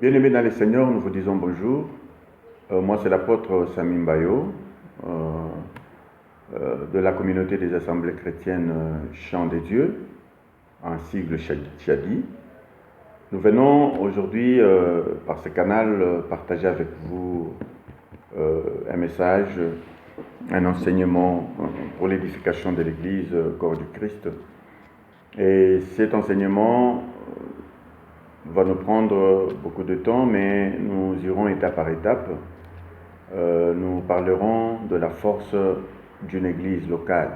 Bien-aimés dans le Seigneur, nous vous disons bonjour. Moi, c'est l'apôtre Samim Bayo de la communauté des assemblées chrétiennes Chant des Dieux, en sigle Chadi. Nous venons aujourd'hui, par ce canal, partager avec vous un message, un enseignement pour l'édification de l'Église, corps du Christ. Et cet enseignement va nous prendre beaucoup de temps, mais nous irons étape par étape. Nous parlerons de la force d'une église locale.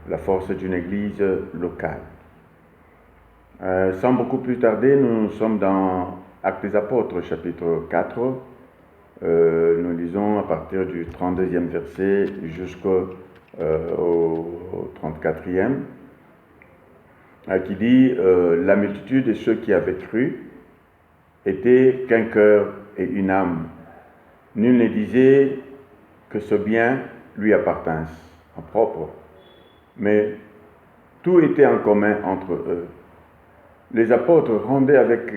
La force d'une église locale. Sans beaucoup plus tarder, nous sommes dans Actes des Apôtres, chapitre 4. Nous lisons à partir du 32e verset jusqu'au 34e. Qui dit la multitude de ceux qui avaient cru étaient qu'un cœur et une âme. Nul ne disait que ce bien lui appartînce en propre, mais tout était en commun entre eux. Les apôtres rendaient avec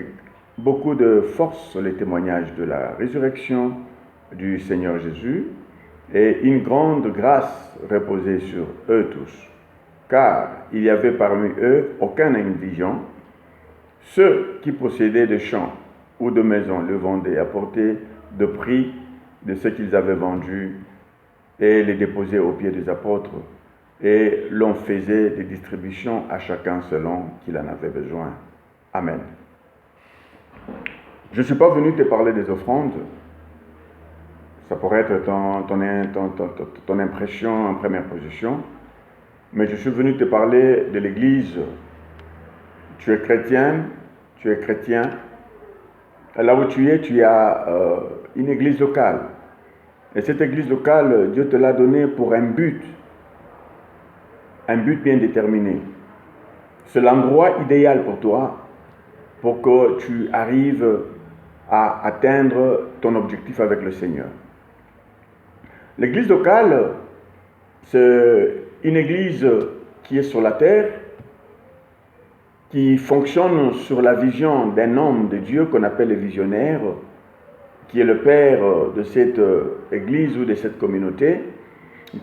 beaucoup de force les témoignages de la résurrection du Seigneur Jésus, et une grande grâce reposait sur eux tous. Car il y avait parmi eux aucun indigent. Ceux qui possédaient des champs ou de maisons le vendaient à portée de prix de ce qu'ils avaient vendu et les déposaient aux pieds des apôtres, et l'on faisait des distributions à chacun selon qu'il en avait besoin. Amen. Je ne suis pas venu te parler des offrandes. Ça pourrait être ton impression en première position. Mais je suis venu te parler de l'Église. Tu es chrétien. Là où tu as une Église locale. Et cette Église locale, Dieu te l'a donnée pour un but bien déterminé. C'est l'endroit idéal pour toi, pour que tu arrives à atteindre ton objectif avec le Seigneur. L'Église locale, c'est une église qui est sur la terre, qui fonctionne sur la vision d'un homme de Dieu qu'on appelle le visionnaire, qui est le père de cette église ou de cette communauté,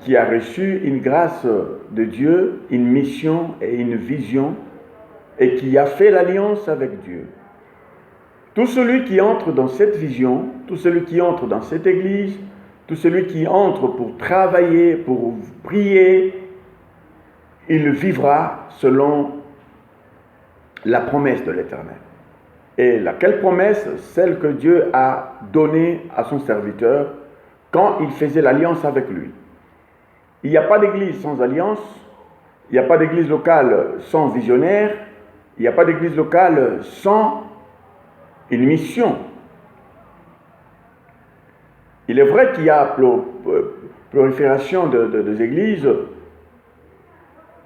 qui a reçu une grâce de Dieu, une mission et une vision, et qui a fait l'alliance avec Dieu. Tout celui qui entre dans cette vision, tout celui qui entre dans cette église, tout celui qui entre pour travailler, pour prier, il vivra selon la promesse de l'Éternel. Et laquelle promesse? Celle que Dieu a donnée à son serviteur quand il faisait l'alliance avec lui. Il n'y a pas d'église sans alliance, il n'y a pas d'église locale sans visionnaire, il n'y a pas d'église locale sans une mission. Il est vrai qu'il y a prolifération des églises.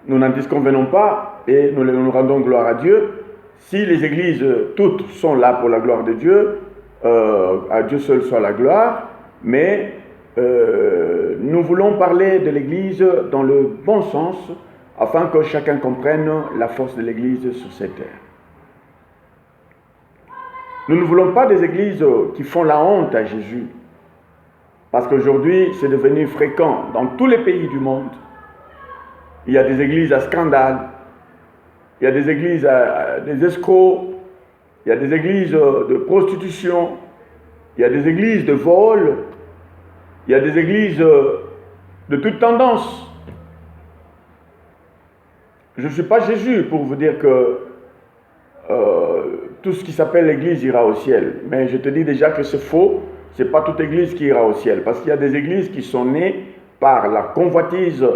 Nous n'en disconvenons pas et nous rendons gloire à Dieu. Si les églises toutes sont là pour la gloire de Dieu, à Dieu seul soit la gloire, mais nous voulons parler de l'église dans le bon sens, afin que chacun comprenne la force de l'église sur cette terre. Nous ne voulons pas des églises qui font la honte à Jésus, parce qu'aujourd'hui c'est devenu fréquent dans tous les pays du monde. Il y a des églises à scandale, il y a des églises à des escrocs, il y a des églises de prostitution, il y a des églises de vol, il y a des églises de toute tendance. Je ne suis pas Jésus pour vous dire que tout ce qui s'appelle l'église ira au ciel, mais je te dis déjà que c'est faux, ce n'est pas toute église qui ira au ciel, parce qu'il y a des églises qui sont nées par la convoitise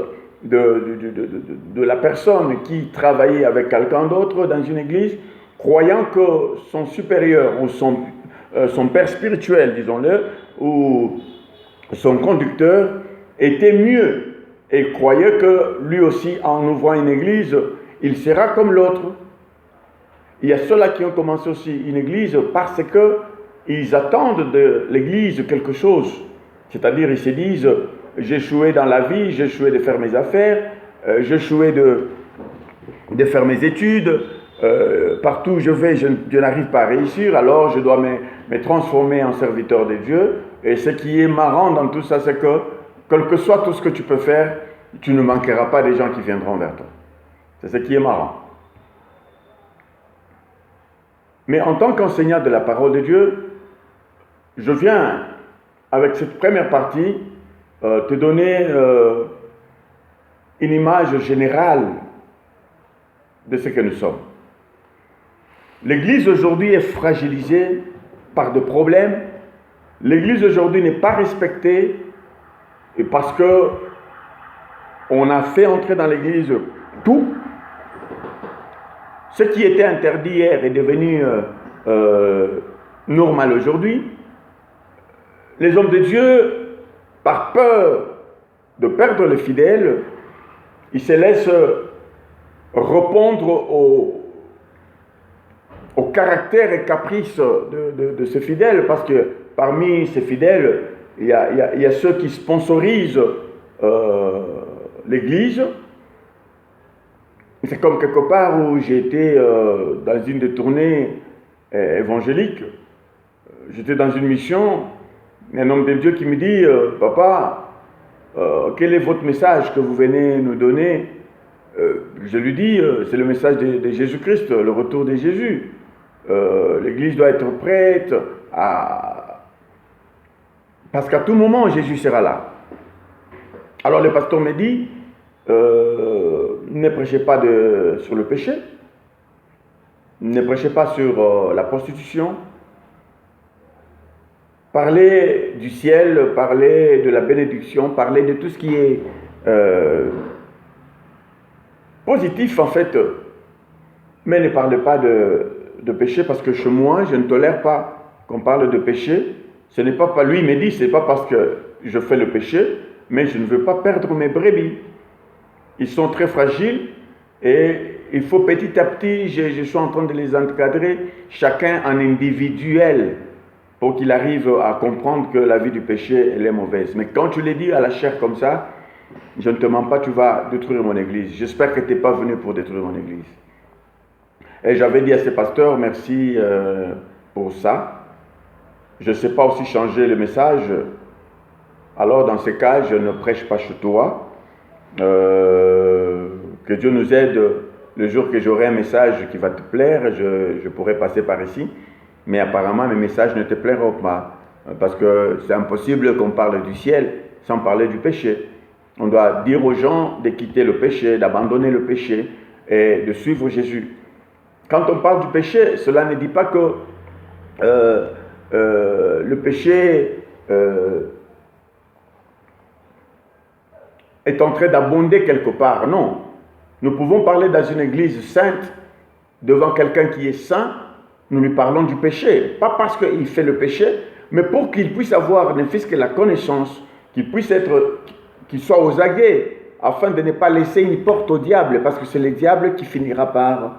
de la personne qui travaillait avec quelqu'un d'autre dans une église, croyant que son supérieur ou son père spirituel, disons-le, ou son conducteur était mieux, et croyait que lui aussi, en ouvrant une église, il sera comme l'autre. Il y a ceux-là qui ont commencé aussi une église parce qu'ils attendent de l'église quelque chose, c'est-à-dire ils se disent: j'ai échoué dans la vie, j'ai échoué de faire mes affaires, j'ai échoué de faire mes études, partout où je vais, je n'arrive pas à réussir, alors je dois me transformer en serviteur de Dieu. Et ce qui est marrant dans tout ça, c'est que, quel que soit tout ce que tu peux faire, tu ne manqueras pas des gens qui viendront vers toi. C'est ce qui est marrant. Mais en tant qu'enseignant de la parole de Dieu, je viens, avec cette première partie, te donner une image générale de ce que nous sommes. L'Église aujourd'hui est fragilisée par des problèmes. L'Église aujourd'hui n'est pas respectée et parce que on a fait entrer dans l'Église tout. Ce qui était interdit hier est devenu normal aujourd'hui. Les hommes de Dieu, par peur de perdre les fidèles, ils se laissent répondre au caractère et caprice de ces fidèles, parce que parmi ces fidèles, il y a ceux qui sponsorisent l'Église. C'est comme quelque part où j'ai été dans une des tournées évangéliques. J'étais dans une mission, un homme de Dieu qui me dit « Papa, quel est votre message que vous venez nous donner ?» Je lui dis « C'est le message de Jésus-Christ, le retour de Jésus. L'Église doit être prête parce qu'à tout moment, Jésus sera là. » Alors le pasteur me dit ne prêchez pas sur le péché, ne prêchez pas sur la prostitution, parlez du ciel, parlez de la bénédiction, parlez de tout ce qui est positif en fait, mais ne parlez pas de péché, parce que chez moi, je ne tolère pas qu'on parle de péché. Ce n'est pas, lui me dit, ce n'est pas parce que je fais le péché, mais je ne veux pas perdre mes brebis. Ils sont très fragiles et il faut petit à petit, je suis en train de les encadrer, chacun en individuel, pour qu'il arrive à comprendre que la vie du péché, elle est mauvaise. Mais quand tu les dis à la chair comme ça, je ne te mens pas, tu vas détruire mon église. J'espère que tu n'es pas venu pour détruire mon église. Et j'avais dit à ces pasteurs, merci pour ça. Je ne sais pas aussi changer le message. Alors dans ce cas, je ne prêche pas chez toi. Que Dieu nous aide. Le jour que j'aurai un message qui va te plaire, je pourrai passer par ici. Mais apparemment, mes messages ne te plairont pas. Parce que c'est impossible qu'on parle du ciel sans parler du péché. On doit dire aux gens de quitter le péché, d'abandonner le péché et de suivre Jésus. Quand on parle du péché, cela ne dit pas que le péché est en train d'abonder quelque part. Non. Nous pouvons parler dans une église sainte, devant quelqu'un qui est saint, nous lui parlons du péché. Pas parce qu'il fait le péché, mais pour qu'il puisse avoir ne fût-ce que la connaissance, qu'il soit aux aguets, afin de ne pas laisser une porte au diable, parce que c'est le diable qui finira par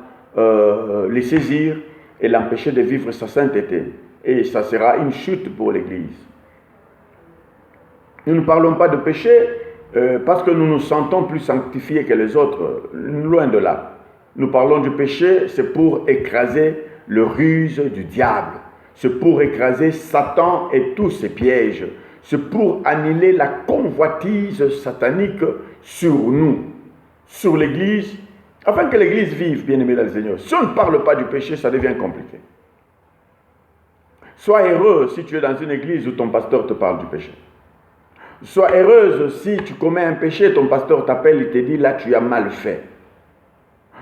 les saisir et l'empêcher de vivre sa sainteté. Et ça sera une chute pour l'Église. Nous ne parlons pas de péché parce que nous nous sentons plus sanctifiés que les autres, loin de là. Nous parlons du péché, c'est pour écraser le ruse du diable. C'est pour écraser Satan et tous ses pièges. C'est pour annuler la convoitise satanique sur nous, sur l'Église, afin que l'Église vive, bien-aimé dans le Seigneur. Si on ne parle pas du péché, ça devient compliqué. Sois heureux si tu es dans une église où ton pasteur te parle du péché. Sois heureuse si tu commets un péché, ton pasteur t'appelle et te dit là tu as mal fait.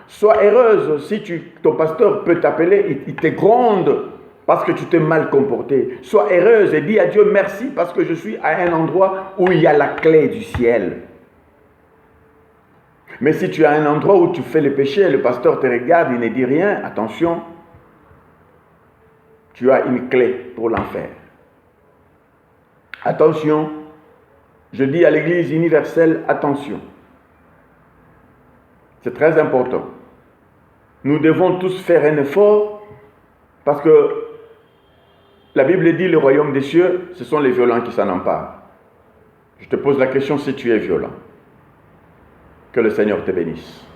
Sois heureuse si ton pasteur peut t'appeler, il te gronde parce que tu t'es mal comporté. Sois heureuse et dis à Dieu merci parce que je suis à un endroit où il y a la clé du ciel. Mais si tu es à un endroit où tu fais le péché, le pasteur te regarde, il ne dit rien, attention, tu as une clé pour l'enfer. Attention, je dis à l'Église universelle, attention. C'est très important. Nous devons tous faire un effort parce que la Bible dit le royaume des cieux, ce sont les violents qui s'en emparent. Je te pose la question si tu es violent. Que le Seigneur te bénisse.